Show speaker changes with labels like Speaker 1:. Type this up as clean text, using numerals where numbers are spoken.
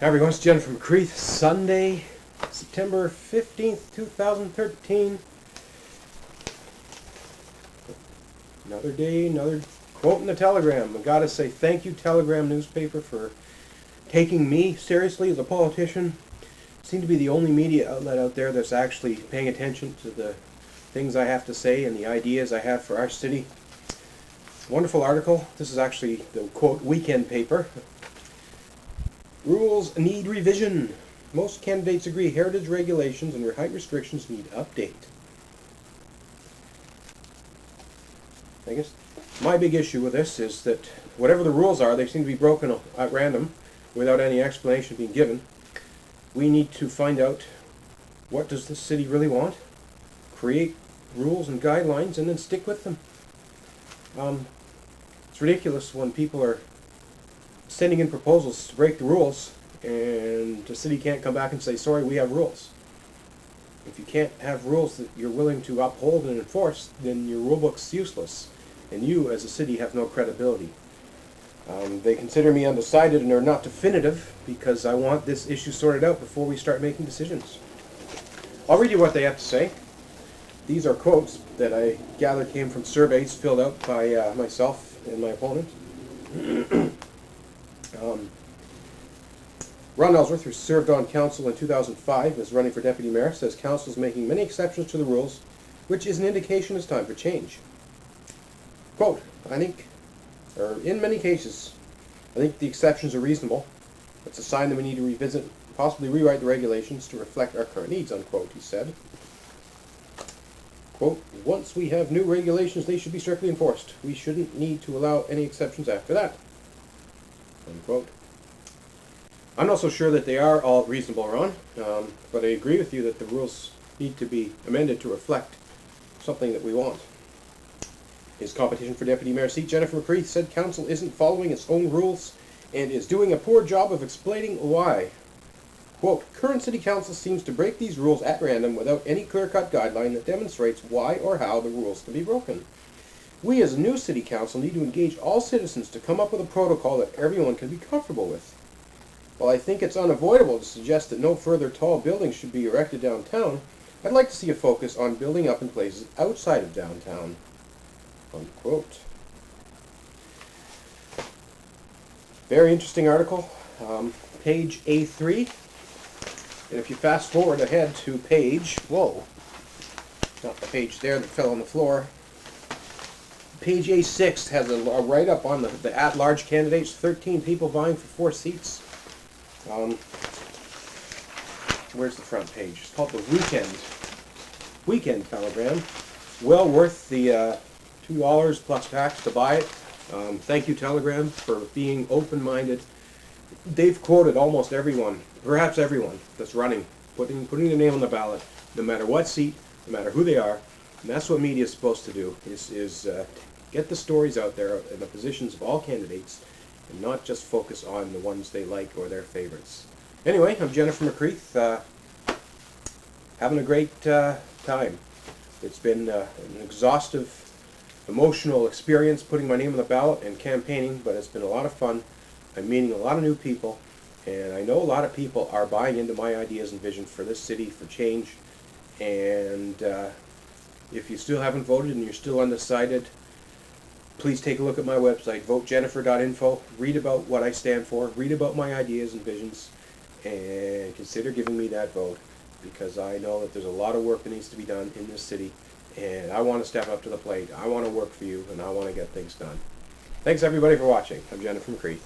Speaker 1: Hi everyone, it's Jennifer McCreath. Sunday, September 15th, 2013. Another day, another quote in the Telegram. I gotta say thank you, Telegram newspaper, for taking me seriously as a politician. Seem to be the only media outlet out there that's actually paying attention to the things I have to say and the ideas I have for our city. Wonderful article. This is actually the quote weekend paper. Rules need revision. Most candidates agree heritage regulations and height restrictions need update. I guess my big issue with this is that whatever the rules are, they seem to be broken at random without any explanation being given. We need to find out what does the city really want, create rules and guidelines, and then stick with them. It's ridiculous when people are sending in proposals to break the rules and the city can't come back and say, sorry, we have rules. If you can't have rules that you're willing to uphold and enforce, then your rule book's useless and you as a city have no credibility. They consider me undecided and are not definitive because I want this issue sorted out before we start making decisions. I'll read you what they have to say. These are quotes that I gather came from surveys filled out by myself and my opponent. Ron Ellsworth, who served on council in 2005 as running for deputy mayor, says council is making many exceptions to the rules, which is an indication it's time for change. Quote, in many cases, I think the exceptions are reasonable. It's a sign that we need to revisit, possibly rewrite the regulations to reflect our current needs, unquote, he said. Quote, once we have new regulations, they should be strictly enforced. We shouldn't need to allow any exceptions after that, unquote. I'm not so sure that they are all reasonable, Ron, but I agree with you that the rules need to be amended to reflect something that we want. His competition for deputy mayor seat, Jennifer McCreath, said council isn't following its own rules and is doing a poor job of explaining why. Quote, current city council seems to break these rules at random without any clear-cut guideline that demonstrates why or how the rules can be broken. We as a new city council need to engage all citizens to come up with a protocol that everyone can be comfortable with. While I think it's unavoidable to suggest that no further tall buildings should be erected downtown, I'd like to see a focus on building up in places outside of downtown. Unquote. Very interesting article. Page A3. And if you fast forward ahead to page, not the page there that fell on the floor. Page A6 has a write-up on the at-large candidates, 13 people vying for 4 seats. Where's the front page? It's called the Weekend Telegram. Well worth the $2 plus tax to buy it. Thank you, Telegram, for being open-minded. They've quoted almost everyone, perhaps everyone, that's running, putting their name on the ballot, no matter what seat, no matter who they are. And that's what media is supposed to do, is get the stories out there and the positions of all candidates, and not just focus on the ones they like or their favorites. Anyway, I'm Jennifer McCreath, having a great time. It's been an exhaustive, emotional experience putting my name on the ballot and campaigning, but it's been a lot of fun. I'm meeting a lot of new people, and I know a lot of people are buying into my ideas and vision for this city, for change. And if you still haven't voted and you're still undecided, please take a look at my website, votejennifer.info. Read about what I stand for, read about my ideas and visions, and consider giving me that vote, because I know that there's a lot of work that needs to be done in this city, and I want to step up to the plate. I want to work for you, and I want to get things done. Thanks everybody for watching. I'm Jennifer McCreath.